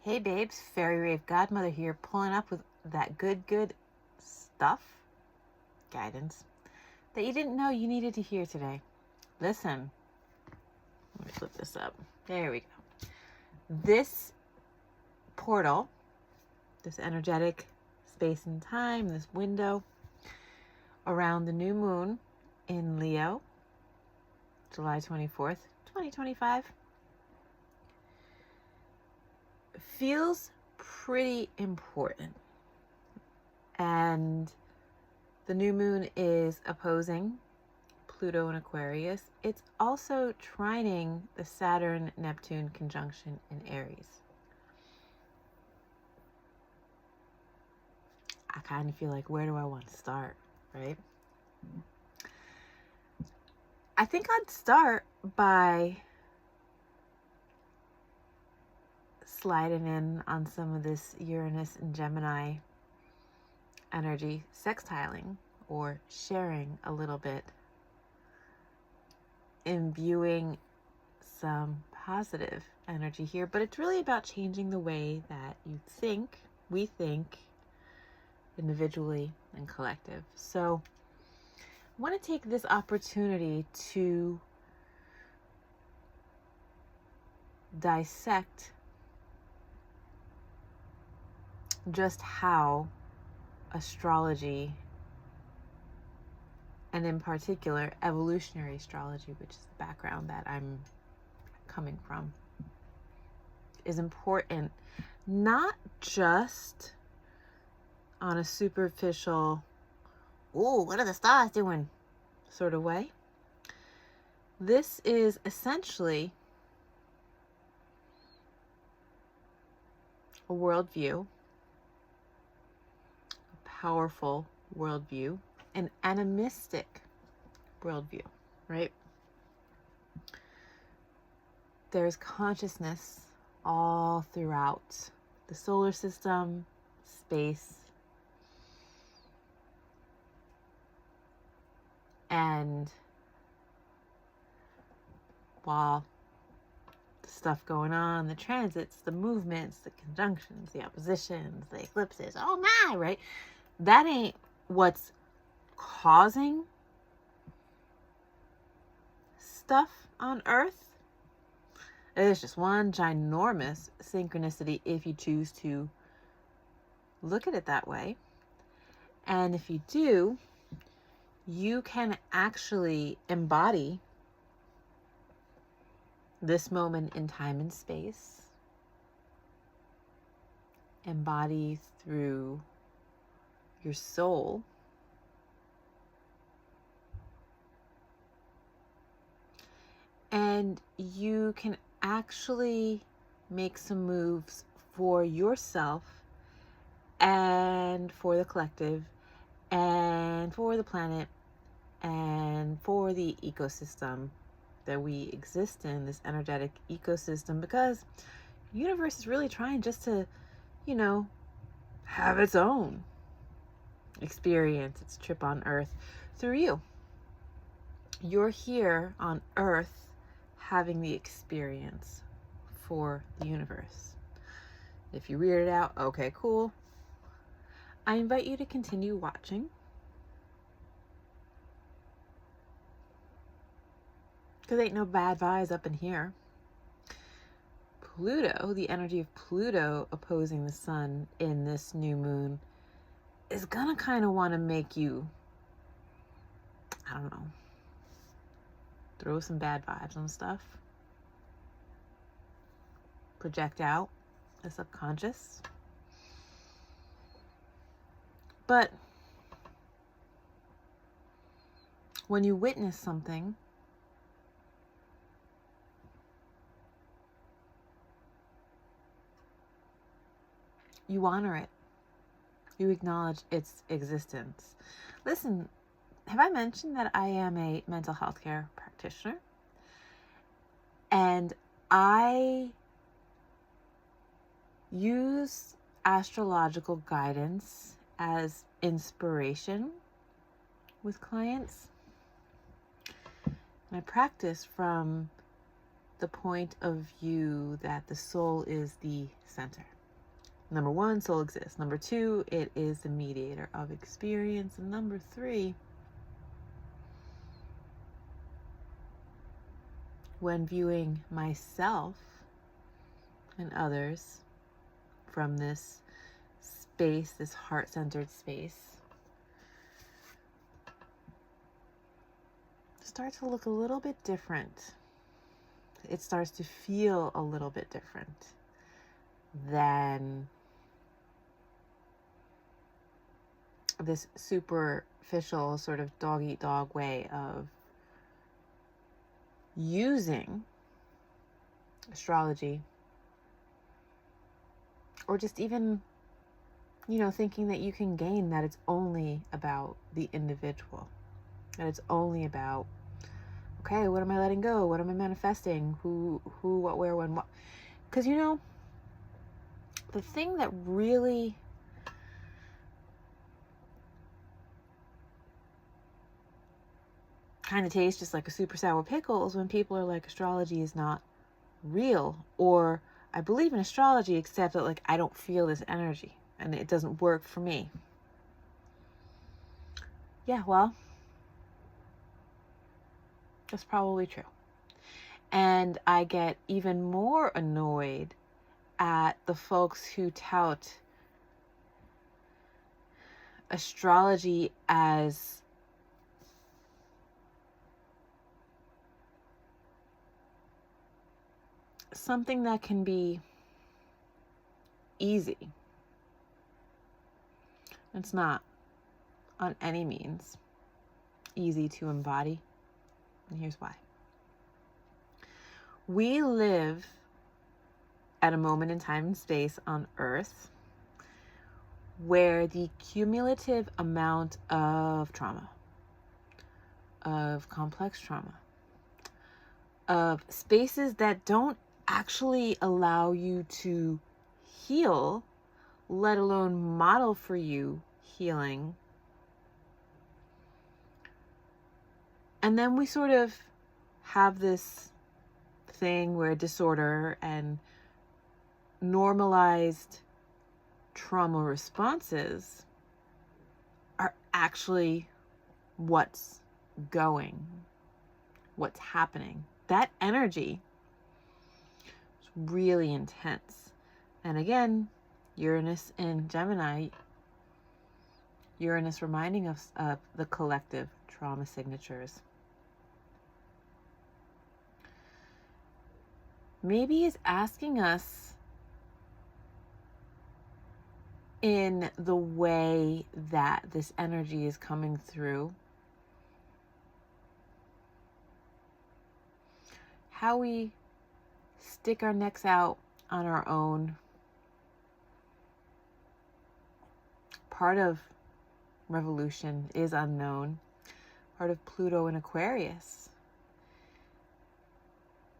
Hey babes, Fairy Rave Godmother here, pulling up with that good stuff, guidance, that you didn't know you needed to hear today. Listen, let me flip this up. There we go. This portal, this energetic space and time, this window around the new moon in Leo, July 24th, 2025, feels pretty important. And the new moon is opposing Pluto in Aquarius. It's also trining the Saturn-Neptune conjunction in Aries. I kind of feel like, where do I want to start, right? I think I'd start by sliding in on some of this Uranus and Gemini energy sextiling, or sharing a little bit, imbuing some positive energy here. But it's really about changing the way that you think, we think, individually and collective. So I want to take this opportunity to dissect just how astrology, and in particular evolutionary astrology, which is the background that I'm coming from, is important, not just on a superficial, "Ooh, what are the stars doing?" sort of way. This is essentially a worldview, powerful worldview, an animistic worldview, right? There's consciousness all throughout the solar system, space, and while the stuff going on, the transits, the movements, the conjunctions, the oppositions, the eclipses, oh my, right? That ain't what's causing stuff on Earth. It's just one ginormous synchronicity if you choose to look at it that way. And if you do, you can actually embody this moment in time and space, embody through your soul, and you can actually make some moves for yourself and for the collective and for the planet and for the ecosystem that we exist in, this energetic ecosystem, because the universe is really trying just to, have its own experience, its trip on Earth through you. You're here on Earth having the experience for the universe. If you read it out, okay, cool. I invite you to continue watching, because ain't no bad vibes up in here. Pluto, the energy of Pluto opposing the sun in this new moon, is gonna kind of want to make you, I don't know, throw some bad vibes on stuff, project out the subconscious. But when you witness something, you honor it. You acknowledge its existence. Listen, have I mentioned that I am a mental health care practitioner? And I use astrological guidance as inspiration with clients. And I practice from the point of view that the soul is the center. Number 1, soul exists. Number 2, it is the mediator of experience. And number 3, when viewing myself and others from this space, this heart-centered space, starts to look a little bit different. It starts to feel a little bit different than this superficial sort of dog-eat-dog way of using astrology, or just even, thinking that you can gain that it's only about the individual, that it's only about, okay, what am I letting go? What am I manifesting? Who, what, where, when, what? Because, the thing that really kind of tastes just like a super sour pickle is when people are like, astrology is not real, or I believe in astrology except that I don't feel this energy and it doesn't work for me. Yeah, well, that's probably true. And I get even more annoyed at the folks who tout astrology as something that can be easy. It's not on any means easy to embody. And here's why. We live at a moment in time and space on Earth where the cumulative amount of trauma, of complex trauma, of spaces that don't actually allow you to heal, let alone model for you healing. And then we sort of have this thing where disorder and normalized trauma responses are actually what's happening. That energy is really intense. And again, Uranus in Gemini, Uranus reminding us of the collective trauma signatures. Maybe is asking us in the way that this energy is coming through, how we stick our necks out on our own. Part of revolution is unknown. Part of Pluto in Aquarius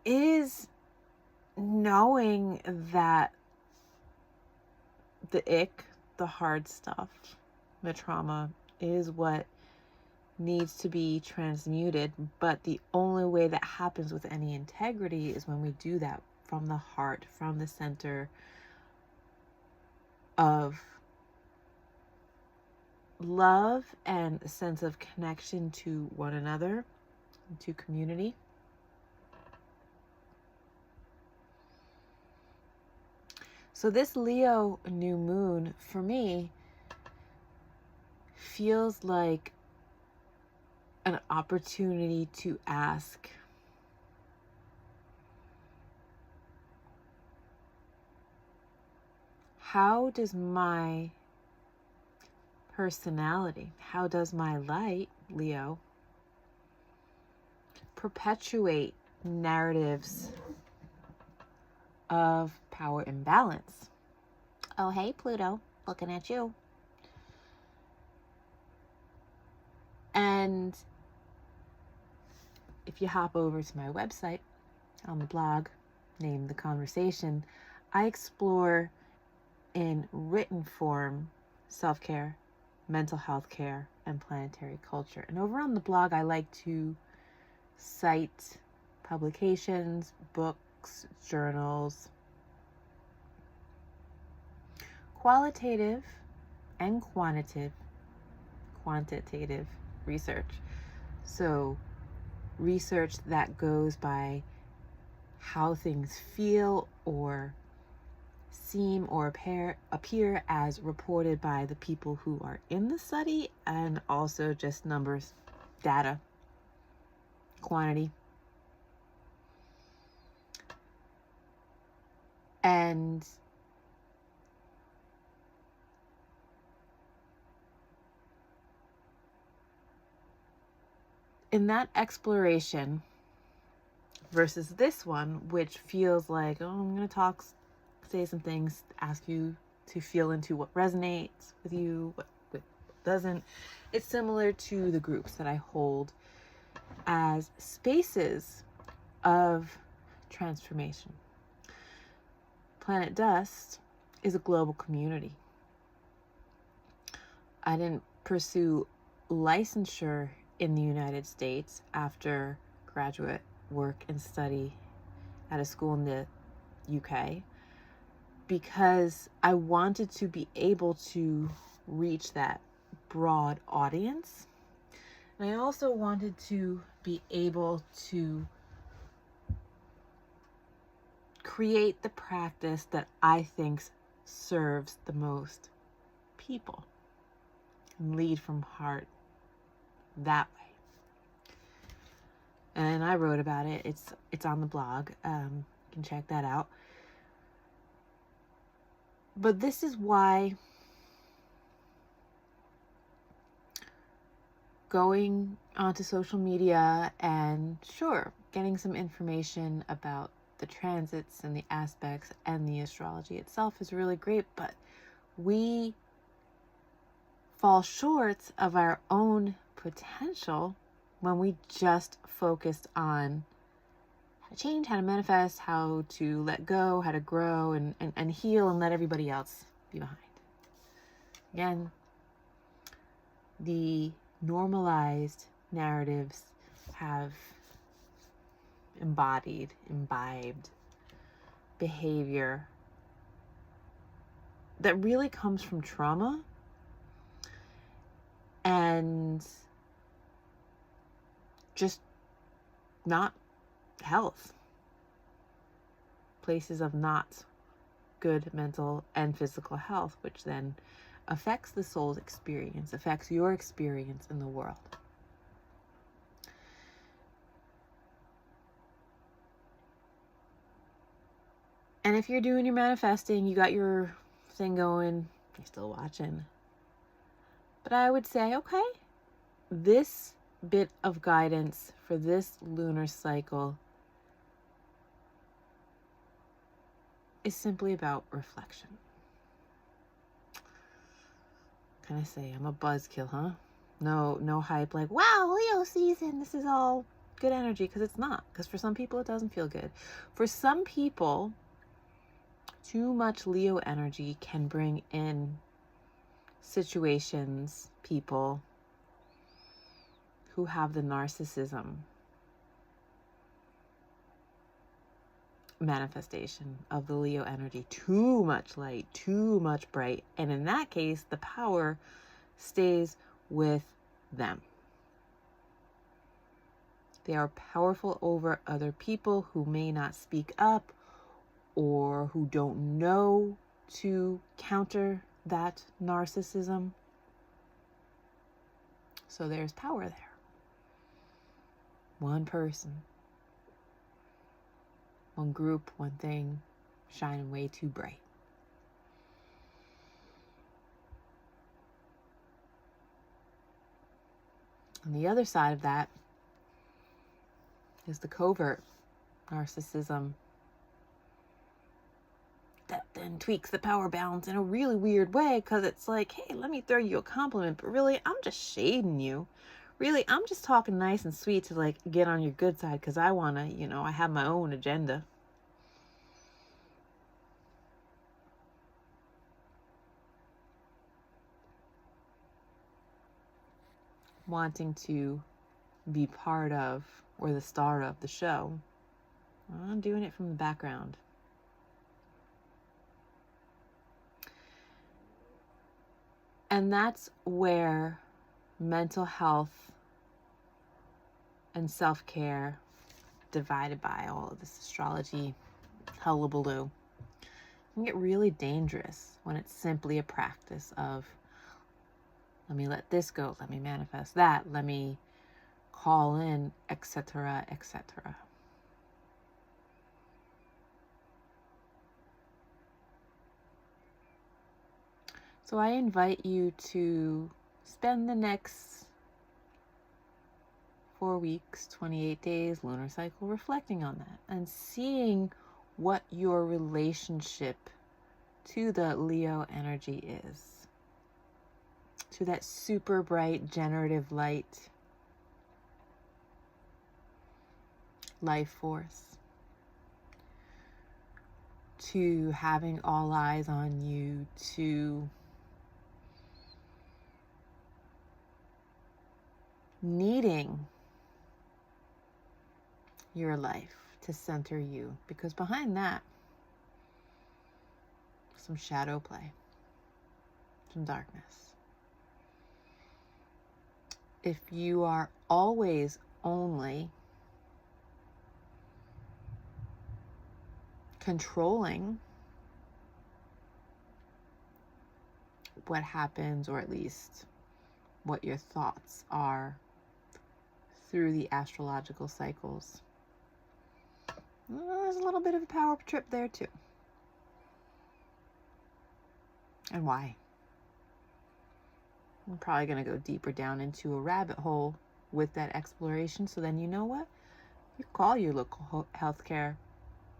is knowing that the ick, the hard stuff, the trauma is what needs to be transmuted. But the only way that happens with any integrity is when we do that from the heart, from the center of love and a sense of connection to one another, to community. So this Leo new moon, for me, feels like an opportunity to ask, how does my personality, how does my light, Leo, perpetuate narratives of power imbalance? Oh, hey, Pluto, looking at you. And if you hop over to my website on the blog, named The Conversation, I explore in written form self-care, mental health care, and planetary culture. And over on the blog, I like to cite publications, books, journals, qualitative and quantitative research. So research that goes by how things feel or seem or appear as reported by the people who are in the study, and also just numbers, data, quantity. And in that exploration versus this one, which feels like, oh, I'm going to say some things, ask you to feel into what resonates with you, what doesn't. It's similar to the groups that I hold as spaces of transformation. Planet Dust is a global community. I didn't pursue licensure in the United States after graduate work and study at a school in the UK because I wanted to be able to reach that broad audience. And I also wanted to be able to create the practice that I think serves the most people and lead from heart that way. And I wrote about it. It's on the blog. You can check that out. But this is why going onto social media and getting some information about the transits and the aspects and the astrology itself is really great, but we fall short of our own potential when we just focused on how to change, how to manifest, how to let go, how to grow and heal and let everybody else be behind. Again, the normalized narratives have imbibed behavior that really comes from trauma and just not health. Places of not good mental and physical health, which then affects the soul's experience, affects your experience in the world. And if you're doing your manifesting, you got your thing going, you're still watching. But I would say, okay, this bit of guidance for this lunar cycle is simply about reflection. Can I say I'm a buzzkill, huh? No hype like, wow, Leo season, this is all good energy, because it's not. Because for some people, it doesn't feel good. For some people, too much Leo energy can bring in situations, people who have the narcissism manifestation of the Leo energy. Too much light, too much bright. And in that case, the power stays with them. They are powerful over other people who may not speak up or who don't know to counter that narcissism. So there's power there. One person, one group, one thing, shining way too bright. On the other side of that is the covert narcissism that then tweaks the power balance in a really weird way, because it's like, hey, let me throw you a compliment, but really, I'm just shading you. Really, I'm just talking nice and sweet to like get on your good side because I want to, I have my own agenda. Wanting to be part of or the star of the show. I'm doing it from the background. And that's where mental health and self-care, divided by all of this astrology hullabaloo, can get really dangerous when it's simply a practice of, let me let this go, let me manifest that, let me call in, etc., etc. So I invite you to spend the next 4 weeks, 28 days, lunar cycle, reflecting on that and seeing what your relationship to the Leo energy is, to that super bright generative light life force, to having all eyes on you, to needing your life to center you, because behind that, some shadow play, some darkness. If you are always only controlling what happens, or at least what your thoughts are through the astrological cycles, there's a little bit of a power trip there too. And why? I'm probably going to go deeper down into a rabbit hole with that exploration. So then, you know what? You call your local healthcare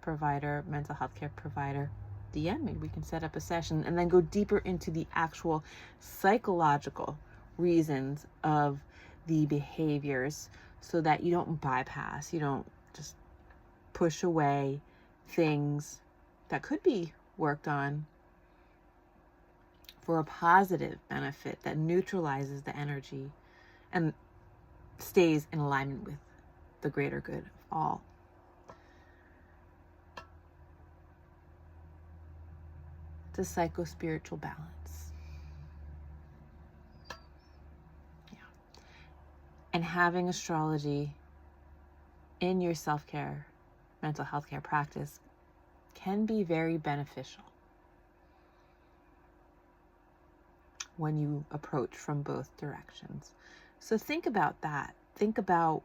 provider, mental health care provider, DM me. We can set up a session and then go deeper into the actual psychological reasons of the behaviors, so that you don't bypass, you don't just push away things that could be worked on for a positive benefit that neutralizes the energy and stays in alignment with the greater good of all. It's a psychospiritual balance. Yeah. And having astrology in your self-care, mental health care practice can be very beneficial when you approach from both directions. So think about that. Think about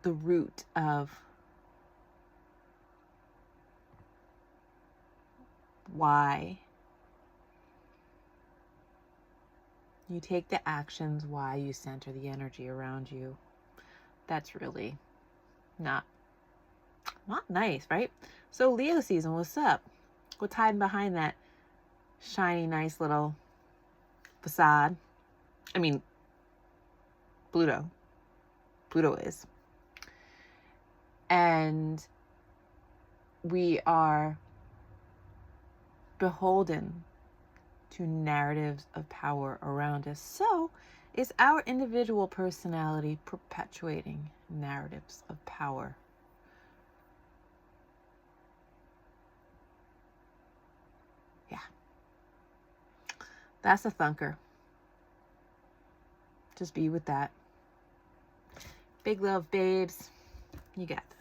the root of why you take the actions, why you center the energy around you. That's really not nice, right? So Leo season, what's up? What's hiding behind that shiny, nice little facade? I mean, Pluto is. And we are beholden to narratives of power around us. So is our individual personality perpetuating narratives of power? Yeah. That's a thunker. Just be with that. Big love, babes. You got this.